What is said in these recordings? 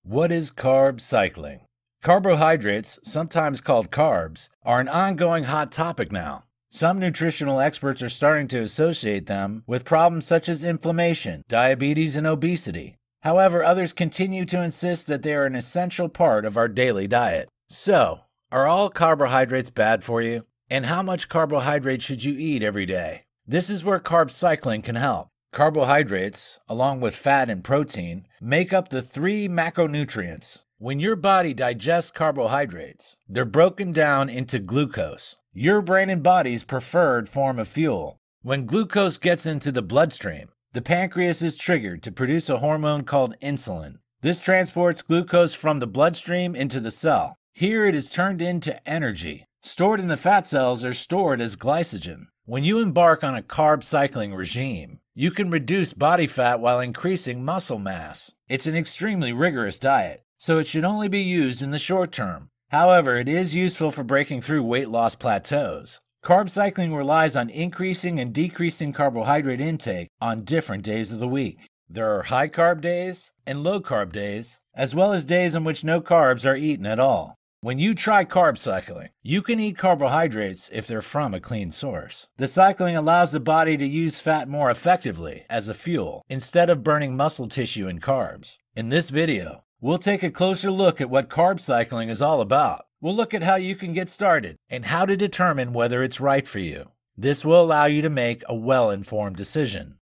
What is carb cycling? Carbohydrates, sometimes called carbs, are an ongoing hot topic now. Some nutritional experts are starting to associate them with problems such as inflammation, diabetes, and obesity. However, others continue to insist that they are an essential part of our daily diet. So, are all carbohydrates bad for you? And how much carbohydrate should you eat every day? This is where carb cycling can help. Carbohydrates, along with fat and protein, make up the three macronutrients. When your body digests carbohydrates, they're broken down into glucose, your brain and body's preferred form of fuel. When glucose gets into the bloodstream, the pancreas is triggered to produce a hormone called insulin. This transports glucose from the bloodstream into the cell. Here it is turned into energy. Stored in the fat cells are stored as glycogen. When you embark on a carb cycling regime, you can reduce body fat while increasing muscle mass. It's an extremely rigorous diet, so it should only be used in the short term. However, it is useful for breaking through weight loss plateaus. Carb cycling relies on increasing and decreasing carbohydrate intake on different days of the week. There are high carb days and low carb days, as well as days in which no carbs are eaten at all. When you try carb cycling, you can eat carbohydrates if they're from a clean source. The cycling allows the body to use fat more effectively as a fuel instead of burning muscle tissue and carbs. In this video, we'll take a closer look at what carb cycling is all about. We'll look at how you can get started and how to determine whether it's right for you. This will allow you to make a well-informed decision.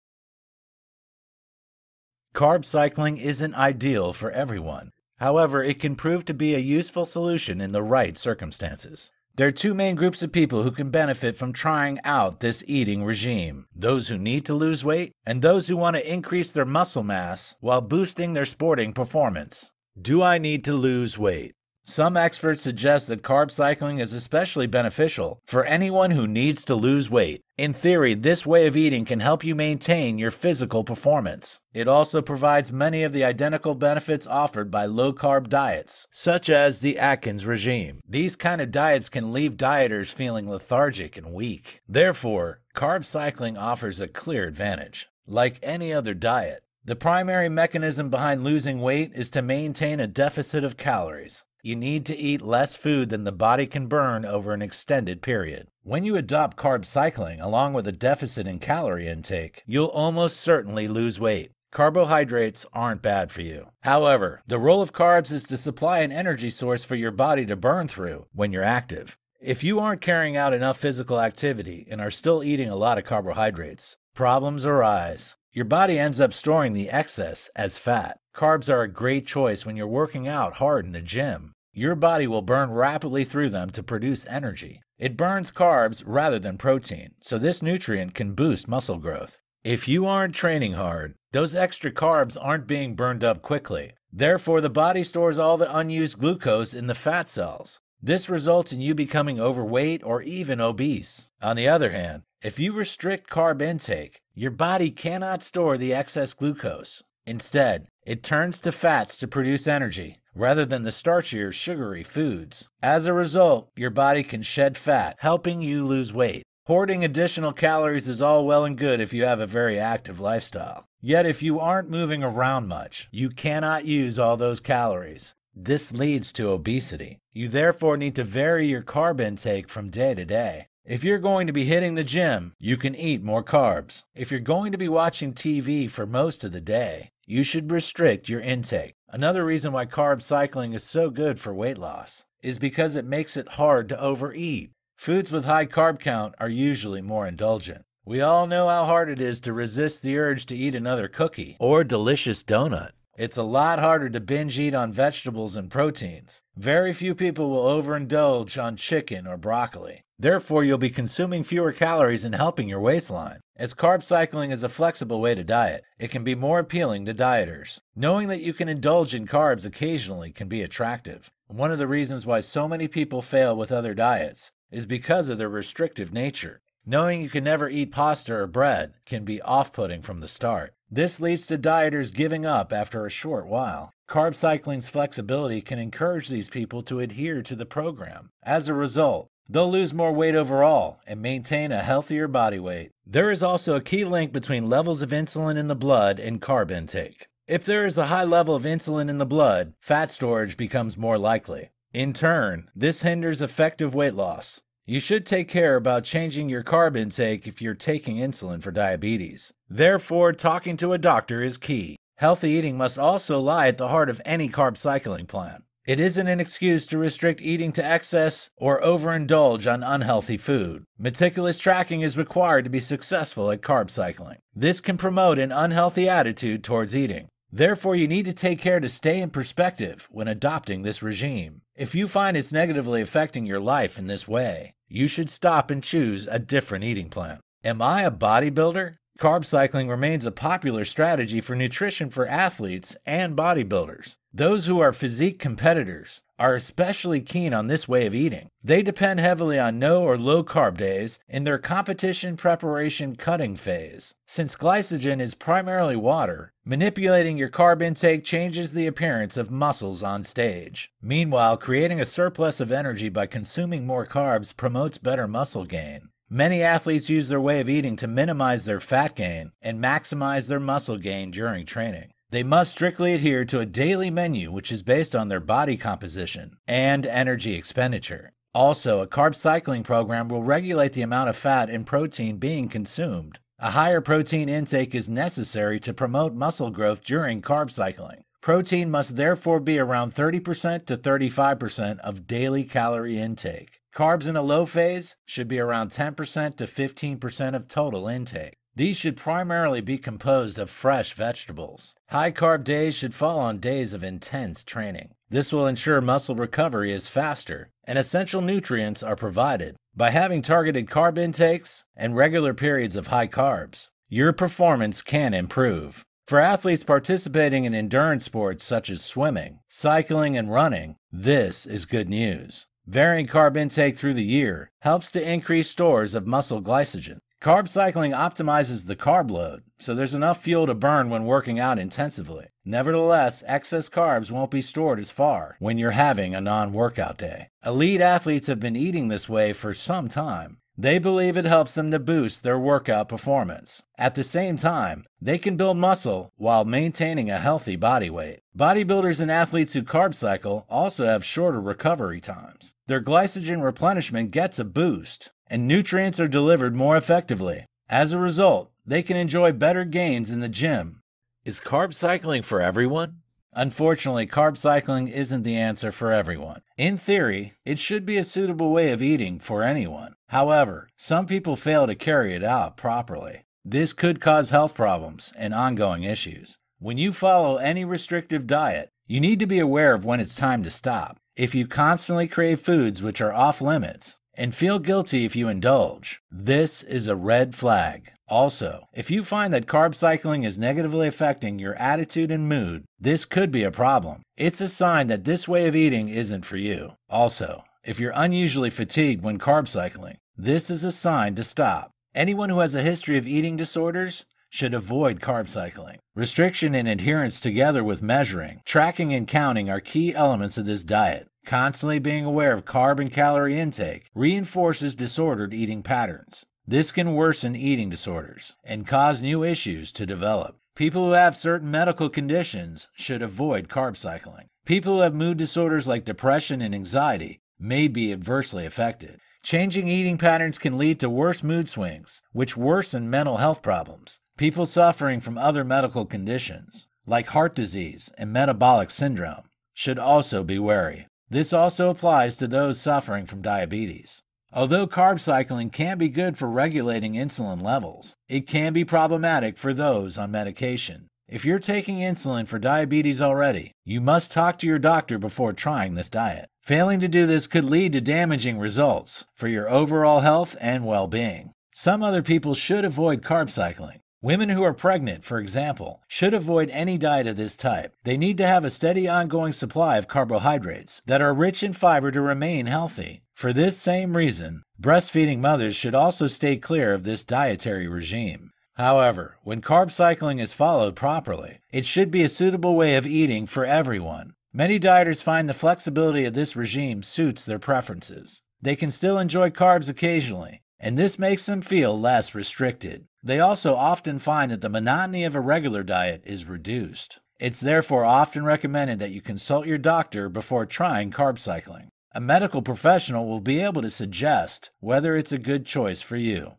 Carb cycling isn't ideal for everyone. However, it can prove to be a useful solution in the right circumstances. There are two main groups of people who can benefit from trying out this eating regime: those who need to lose weight and those who want to increase their muscle mass while boosting their sporting performance. Do I need to lose weight? Some experts suggest that carb cycling is especially beneficial for anyone who needs to lose weight. In theory, this way of eating can help you maintain your physical performance. It also provides many of the identical benefits offered by low-carb diets, such as the Atkins regime. These kind of diets can leave dieters feeling lethargic and weak. Therefore, carb cycling offers a clear advantage. Like any other diet, the primary mechanism behind losing weight is to maintain a deficit of calories. You need to eat less food than the body can burn over an extended period. When you adopt carb cycling along with a deficit in calorie intake, you'll almost certainly lose weight. Carbohydrates aren't bad for you. However, the role of carbs is to supply an energy source for your body to burn through when you're active. If you aren't carrying out enough physical activity and are still eating a lot of carbohydrates, problems arise. Your body ends up storing the excess as fat. Carbs are a great choice when you're working out hard in the gym. Your body will burn rapidly through them to produce energy. It burns carbs rather than protein, so this nutrient can boost muscle growth. If you aren't training hard, those extra carbs aren't being burned up quickly. Therefore, the body stores all the unused glucose in the fat cells. This results in you becoming overweight or even obese. On the other hand, if you restrict carb intake, your body cannot store the excess glucose. Instead, it turns to fats to produce energy, rather than the starchier, sugary foods. As a result, your body can shed fat, helping you lose weight. Hoarding additional calories is all well and good if you have a very active lifestyle. Yet if you aren't moving around much, you cannot use all those calories. This leads to obesity. You therefore need to vary your carb intake from day to day. If you're going to be hitting the gym, you can eat more carbs. If you're going to be watching TV for most of the day, you should restrict your intake. Another reason why carb cycling is so good for weight loss is because it makes it hard to overeat. Foods with high carb count are usually more indulgent. We all know how hard it is to resist the urge to eat another cookie or delicious donut. It's a lot harder to binge eat on vegetables and proteins. Very few people will overindulge on chicken or broccoli. Therefore, you'll be consuming fewer calories and helping your waistline. As carb cycling is a flexible way to diet, it can be more appealing to dieters. Knowing that you can indulge in carbs occasionally can be attractive. One of the reasons why so many people fail with other diets is because of their restrictive nature. Knowing you can never eat pasta or bread can be off-putting from the start. This leads to dieters giving up after a short while. Carb cycling's flexibility can encourage these people to adhere to the program. As a result, they'll lose more weight overall and maintain a healthier body weight. There is also a key link between levels of insulin in the blood and carb intake. If there is a high level of insulin in the blood, fat storage becomes more likely. In turn, this hinders effective weight loss. You should take care about changing your carb intake if you're taking insulin for diabetes. Therefore, talking to a doctor is key. Healthy eating must also lie at the heart of any carb cycling plan. It isn't an excuse to restrict eating to excess or overindulge on unhealthy food. Meticulous tracking is required to be successful at carb cycling. This can promote an unhealthy attitude towards eating. Therefore, you need to take care to stay in perspective when adopting this regime. If you find it's negatively affecting your life in this way, you should stop and choose a different eating plan. Am I a bodybuilder? Carb cycling remains a popular strategy for nutrition for athletes and bodybuilders. Those who are physique competitors are especially keen on this way of eating. They depend heavily on no or low carb days in their competition preparation cutting phase. Since glycogen is primarily water, manipulating your carb intake changes the appearance of muscles on stage. Meanwhile, creating a surplus of energy by consuming more carbs promotes better muscle gain. Many athletes use their way of eating to minimize their fat gain and maximize their muscle gain during training. They must strictly adhere to a daily menu which is based on their body composition and energy expenditure. Also, a carb cycling program will regulate the amount of fat and protein being consumed. A higher protein intake is necessary to promote muscle growth during carb cycling. Protein must therefore be around 30% to 35% of daily calorie intake. Carbs in a low phase should be around 10% to 15% of total intake. These should primarily be composed of fresh vegetables. High carb days should fall on days of intense training. This will ensure muscle recovery is faster and essential nutrients are provided. By having targeted carb intakes and regular periods of high carbs, your performance can improve. For athletes participating in endurance sports such as swimming, cycling, and running, this is good news. Varying carb intake through the year helps to increase stores of muscle glycogen. Carb cycling optimizes the carb load, so there's enough fuel to burn when working out intensively. Nevertheless, excess carbs won't be stored as far when you're having a non-workout day. Elite athletes have been eating this way for some time. They believe it helps them to boost their workout performance. At the same time, they can build muscle while maintaining a healthy body weight. Bodybuilders and athletes who carb cycle also have shorter recovery times. Their glycogen replenishment gets a boost, and nutrients are delivered more effectively. As a result, they can enjoy better gains in the gym. Is carb cycling for everyone? Unfortunately, carb cycling isn't the answer for everyone. In theory, it should be a suitable way of eating for anyone. However, some people fail to carry it out properly. This could cause health problems and ongoing issues. When you follow any restrictive diet, you need to be aware of when it's time to stop. If you constantly crave foods which are off limits and feel guilty if you indulge, this is a red flag. Also, if you find that carb cycling is negatively affecting your attitude and mood, this could be a problem. It's a sign that this way of eating isn't for you. Also, if you're unusually fatigued when carb cycling, this is a sign to stop. Anyone who has a history of eating disorders should avoid carb cycling. Restriction and adherence together with measuring, tracking, and counting are key elements of this diet. Constantly being aware of carb and calorie intake reinforces disordered eating patterns. This can worsen eating disorders and cause new issues to develop. People who have certain medical conditions should avoid carb cycling. People who have mood disorders like depression and anxiety may be adversely affected. Changing eating patterns can lead to worse mood swings, which worsen mental health problems. People suffering from other medical conditions, like heart disease and metabolic syndrome, should also be wary. This also applies to those suffering from diabetes. Although carb cycling can be good for regulating insulin levels, it can be problematic for those on medication. If you're taking insulin for diabetes already, you must talk to your doctor before trying this diet. Failing to do this could lead to damaging results for your overall health and well-being. Some other people should avoid carb cycling. Women who are pregnant, for example, should avoid any diet of this type. They need to have a steady ongoing supply of carbohydrates that are rich in fiber to remain healthy. For this same reason, breastfeeding mothers should also stay clear of this dietary regime. However, when carb cycling is followed properly, it should be a suitable way of eating for everyone. Many dieters find the flexibility of this regime suits their preferences. They can still enjoy carbs occasionally, and this makes them feel less restricted. They also often find that the monotony of a regular diet is reduced. It's therefore often recommended that you consult your doctor before trying carb cycling. A medical professional will be able to suggest whether it's a good choice for you.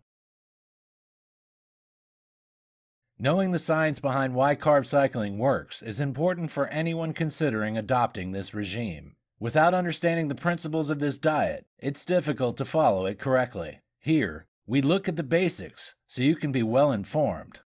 Knowing the science behind why carb cycling works is important for anyone considering adopting this regime. Without understanding the principles of this diet, it's difficult to follow it correctly. Here, we look at the basics so you can be well informed.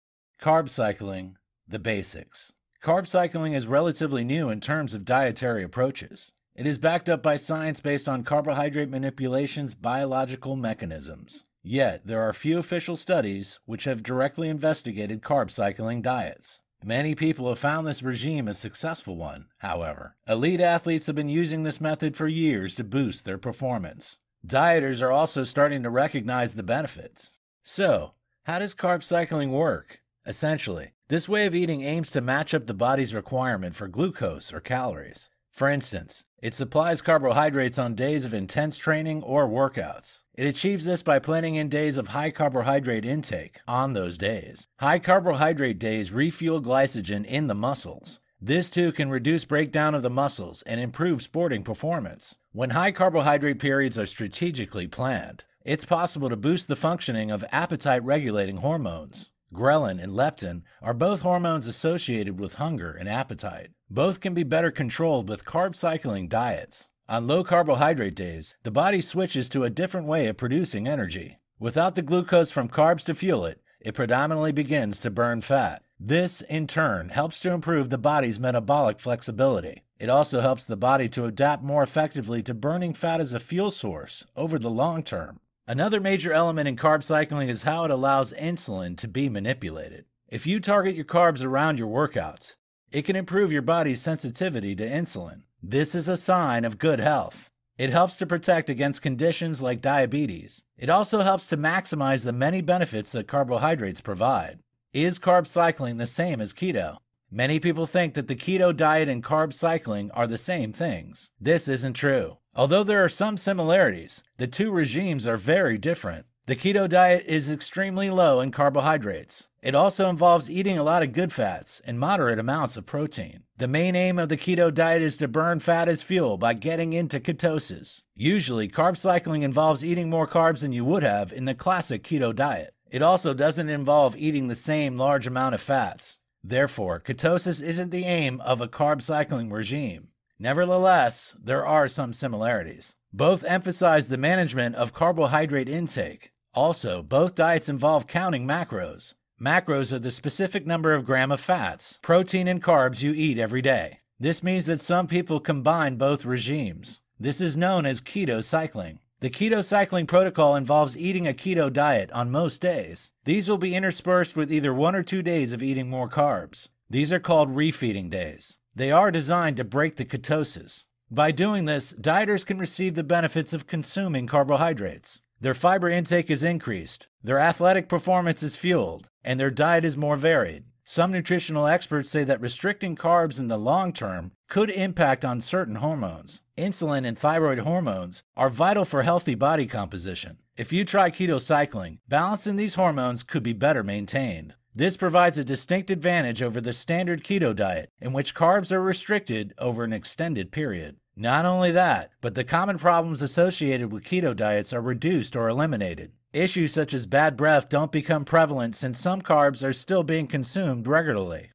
Carb cycling, the basics. Carb cycling is relatively new in terms of dietary approaches. It is backed up by science based on carbohydrate manipulation's biological mechanisms. Yet, there are few official studies which have directly investigated carb cycling diets. Many people have found this regime a successful one, however. Elite athletes have been using this method for years to boost their performance. Dieters are also starting to recognize the benefits. So, how does carb cycling work? Essentially, this way of eating aims to match up the body's requirement for glucose or calories. For instance, it supplies carbohydrates on days of intense training or workouts. It achieves this by planning in days of high carbohydrate intake on those days. High carbohydrate days refuel glycogen in the muscles. This too can reduce breakdown of the muscles and improve sporting performance. When high carbohydrate periods are strategically planned, it's possible to boost the functioning of appetite-regulating hormones. Ghrelin and leptin are both hormones associated with hunger and appetite. Both can be better controlled with carb cycling diets. On low carbohydrate days, the body switches to a different way of producing energy. Without the glucose from carbs to fuel it, it predominantly begins to burn fat. This, in turn, helps to improve the body's metabolic flexibility. It also helps the body to adapt more effectively to burning fat as a fuel source over the long term. Another major element in carb cycling is how it allows insulin to be manipulated. If you target your carbs around your workouts, it can improve your body's sensitivity to insulin. This is a sign of good health. It helps to protect against conditions like diabetes. It also helps to maximize the many benefits that carbohydrates provide. Is carb cycling the same as keto? Many people think that the keto diet and carb cycling are the same things. This isn't true. Although there are some similarities, the two regimes are very different. The keto diet is extremely low in carbohydrates. It also involves eating a lot of good fats and moderate amounts of protein. The main aim of the keto diet is to burn fat as fuel by getting into ketosis. Usually, carb cycling involves eating more carbs than you would have in the classic keto diet. It also doesn't involve eating the same large amount of fats. Therefore, ketosis isn't the aim of a carb cycling regime. Nevertheless, there are some similarities. Both emphasize the management of carbohydrate intake. Also, both diets involve counting macros. Macros are the specific number of grams of fats, protein, and carbs you eat every day. This means that some people combine both regimes. This is known as keto cycling. The keto cycling protocol involves eating a keto diet on most days. These will be interspersed with either 1 or 2 days of eating more carbs. These are called refeeding days. They are designed to break the ketosis. By doing this, dieters can receive the benefits of consuming carbohydrates. Their fiber intake is increased, their athletic performance is fueled, and their diet is more varied. Some nutritional experts say that restricting carbs in the long term could impact on certain hormones. Insulin and thyroid hormones are vital for healthy body composition. If you try keto cycling, balance in these hormones could be better maintained. This provides a distinct advantage over the standard keto diet, in which carbs are restricted over an extended period. Not only that, but the common problems associated with keto diets are reduced or eliminated. Issues such as bad breath don't become prevalent since some carbs are still being consumed regularly.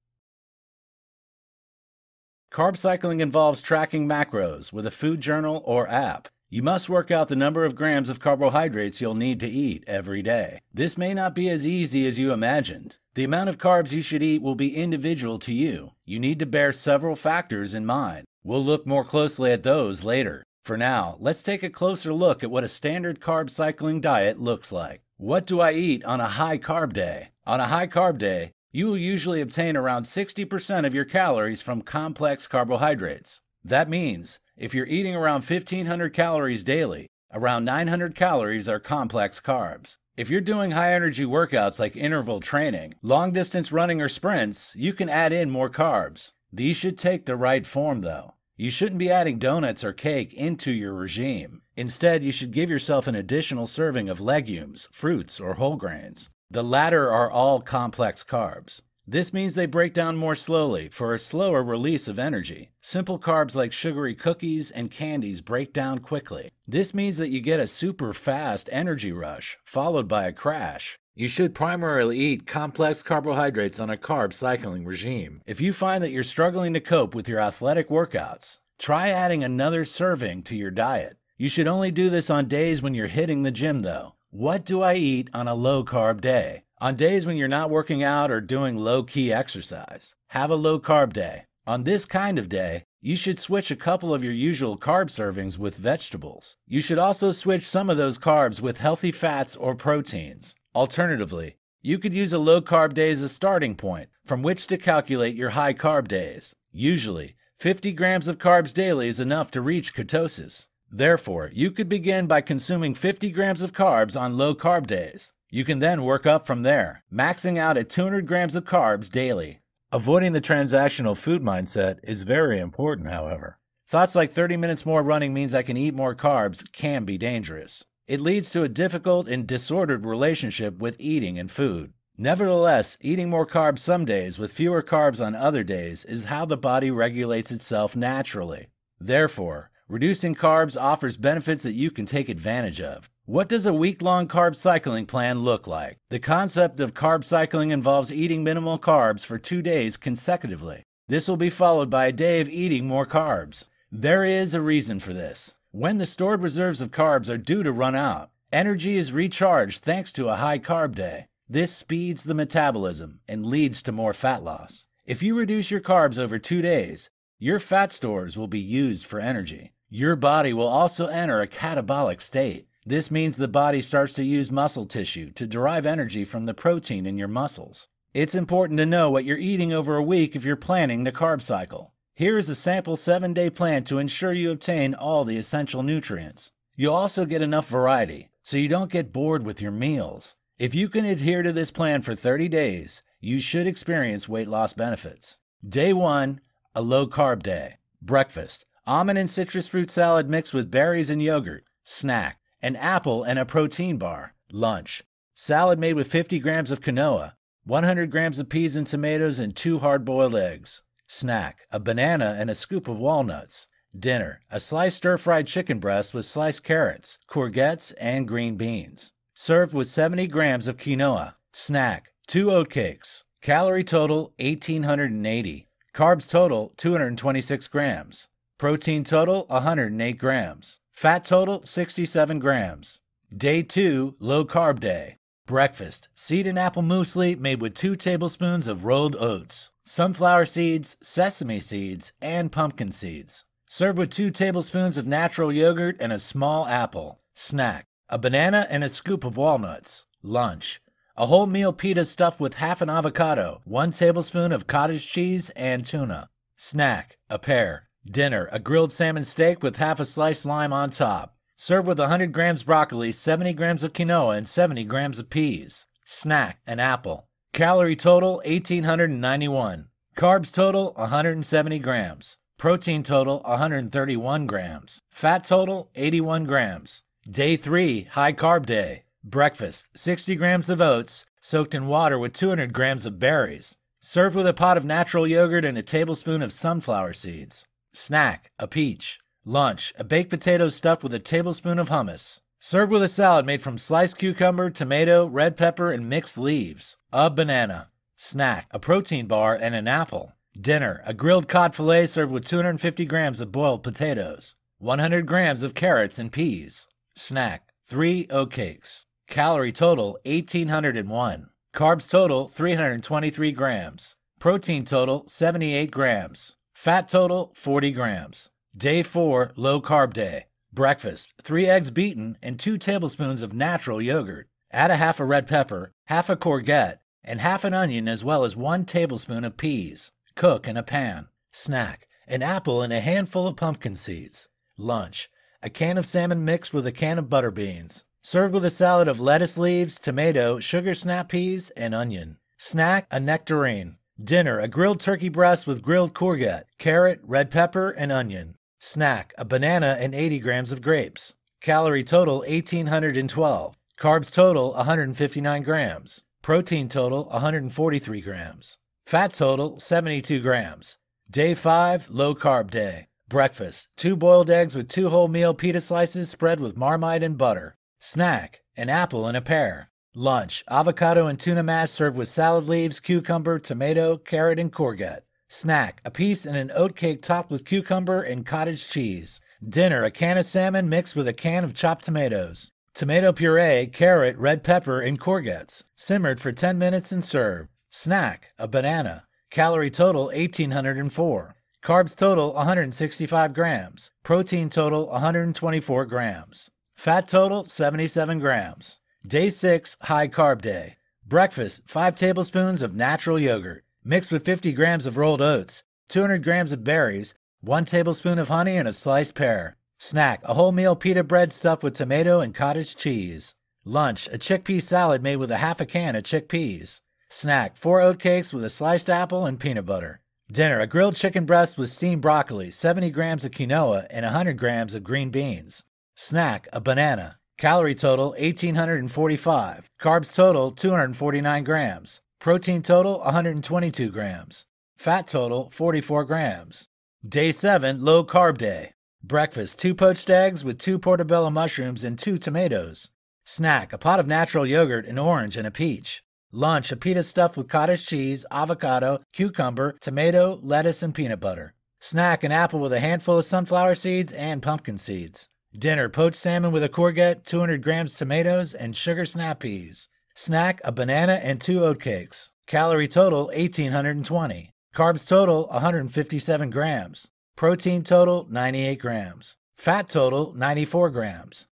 Carb cycling involves tracking macros with a food journal or app. You must work out the number of grams of carbohydrates you'll need to eat every day. This may not be as easy as you imagined. The amount of carbs you should eat will be individual to you. You need to bear several factors in mind. We'll look more closely at those later. For now, let's take a closer look at what a standard carb cycling diet looks like. What do I eat on a high carb day? On a high carb day, you will usually obtain around 60% of your calories from complex carbohydrates. That means, if you're eating around 1,500 calories daily, around 900 calories are complex carbs. If you're doing high-energy workouts like interval training, long-distance running or sprints, you can add in more carbs. These should take the right form, though. You shouldn't be adding donuts or cake into your regime. Instead, you should give yourself an additional serving of legumes, fruits, or whole grains. The latter are all complex carbs. This means they break down more slowly for a slower release of energy. Simple carbs like sugary cookies and candies break down quickly. This means that you get a super fast energy rush, followed by a crash. You should primarily eat complex carbohydrates on a carb cycling regime. If you find that you're struggling to cope with your athletic workouts, try adding another serving to your diet. You should only do this on days when you're hitting the gym though. What do I eat on a low-carb day? On days when you're not working out or doing low-key exercise, have a low-carb day. On this kind of day, you should switch a couple of your usual carb servings with vegetables. You should also switch some of those carbs with healthy fats or proteins. Alternatively, you could use a low-carb day as a starting point from which to calculate your high-carb days. Usually, 50 grams of carbs daily is enough to reach ketosis. Therefore, you could begin by consuming 50 grams of carbs on low-carb days. You can then work up from there, maxing out at 200 grams of carbs daily. Avoiding the transactional food mindset is very important, however. Thoughts like 30 minutes more running means I can eat more carbs can be dangerous. It leads to a difficult and disordered relationship with eating and food. Nevertheless, eating more carbs some days with fewer carbs on other days is how the body regulates itself naturally. Therefore, reducing carbs offers benefits that you can take advantage of. What does a week-long carb cycling plan look like? The concept of carb cycling involves eating minimal carbs for 2 days consecutively. This will be followed by a day of eating more carbs. There is a reason for this. When the stored reserves of carbs are due to run out, energy is recharged thanks to a high carb day. This speeds the metabolism and leads to more fat loss. If you reduce your carbs over 2 days, your fat stores will be used for energy. Your body will also enter a catabolic state. This means the body starts to use muscle tissue to derive energy from the protein in your muscles. It's important to know what you're eating over a week if you're planning the carb cycle. Here is a sample 7-day plan to ensure you obtain all the essential nutrients. You'll also get enough variety, so you don't get bored with your meals. If you can adhere to this plan for 30 days, you should experience weight loss benefits. Day 1, a low-carb day. Breakfast: almond and citrus fruit salad mixed with berries and yogurt. Snack: an apple and a protein bar. Lunch: salad made with 50 grams of quinoa, 100 grams of peas and tomatoes, and 2 hard-boiled eggs. Snack: a banana and a scoop of walnuts. Dinner: a sliced stir-fried chicken breast with sliced carrots, courgettes, and green beans. Served with 70 grams of quinoa. Snack: 2 oatcakes. Calorie total 1,880. Carbs total 226 grams. Protein total 108 grams. Fat total 67 grams. Day 2, low carb day. Breakfast: seed and apple muesli made with 2 tablespoons of rolled oats, sunflower seeds, sesame seeds, and pumpkin seeds. Served with 2 tablespoons of natural yogurt and a small apple. Snack: a banana and a scoop of walnuts. Lunch: a wholemeal pita stuffed with half an avocado, 1 tablespoon of cottage cheese, and tuna. Snack: a pear. Dinner: a grilled salmon steak with half a sliced lime on top. Served with 100 grams broccoli, 70 grams of quinoa, and 70 grams of peas. Snack: an apple. Calorie total 1,891. Carbs total 170 grams. Protein total 131 grams. Fat total 81 grams. Day 3, high carb day. Breakfast: 60 grams of oats soaked in water with 200 grams of berries. Served with a pot of natural yogurt and a tablespoon of sunflower seeds. Snack: a peach. Lunch: a baked potato stuffed with a tablespoon of hummus. Served with a salad made from sliced cucumber, tomato, red pepper, and mixed leaves. A banana. Snack: a protein bar and an apple. Dinner: a grilled cod fillet served with 250 grams of boiled potatoes, 100 grams of carrots and peas. Snack: 3 oatcakes. Calorie total 1,801. Carbs total 323 grams. Protein total 78 grams. Fat total 40 grams. Day 4, low carb day. Breakfast: 3 eggs beaten and 2 tablespoons of natural yogurt. Add a half a red pepper, half a courgette, and half an onion, as well as 1 tablespoon of peas. Cook in a pan. Snack: an apple and a handful of pumpkin seeds. Lunch: a can of salmon mixed with a can of butter beans. Served with a salad of lettuce leaves, tomato, sugar snap peas, and onion. Snack: a nectarine. Dinner: a grilled turkey breast with grilled courgette, carrot, red pepper, and onion. Snack: a banana and 80 grams of grapes. Calorie total 1,812. Carbs total 159 grams. Protein total 143 grams. Fat total, 72 grams. Day 5, low carb day. Breakfast, 2 boiled eggs with 2 wholemeal pita slices spread with Marmite and butter. Snack, an apple and a pear. Lunch, avocado and tuna mash served with salad leaves, cucumber, tomato, carrot, and courgette. Snack, a piece and an oat cake topped with cucumber and cottage cheese. Dinner, a can of salmon mixed with a can of chopped tomatoes. Tomato puree, carrot, red pepper, and courgettes. Simmered for 10 minutes and served. Snack, a banana. Calorie total, 1,804. Carbs total, 165 grams. Protein total, 124 grams. Fat total, 77 grams. Day 6, high carb day. Breakfast, 5 tablespoons of natural yogurt, mixed with 50 grams of rolled oats, 200 grams of berries, 1 tablespoon of honey, and a sliced pear. Snack, a wholemeal pita bread stuffed with tomato and cottage cheese. Lunch, a chickpea salad made with a half a can of chickpeas. Snack, 4 oat cakes with a sliced apple and peanut butter. Dinner, a grilled chicken breast with steamed broccoli, 70 grams of quinoa, and 100 grams of green beans. Snack, a banana. Calorie total, 1,845. Carbs total, 249 grams. Protein total, 122 grams. Fat total, 44 grams. Day 7, low carb day. Breakfast, 2 poached eggs with 2 portobello mushrooms and 2 tomatoes. Snack, a pot of natural yogurt, an orange, and a peach. Lunch, a pita stuffed with cottage cheese, avocado, cucumber, tomato, lettuce, and peanut butter. Snack, an apple with a handful of sunflower seeds and pumpkin seeds. Dinner, poached salmon with a courgette, 200 grams tomatoes, and sugar snap peas. Snack, a banana and 2 oat cakes. Calorie total, 1,820. Carbs total, 157 grams. Protein total, 98 grams. Fat total, 94 grams.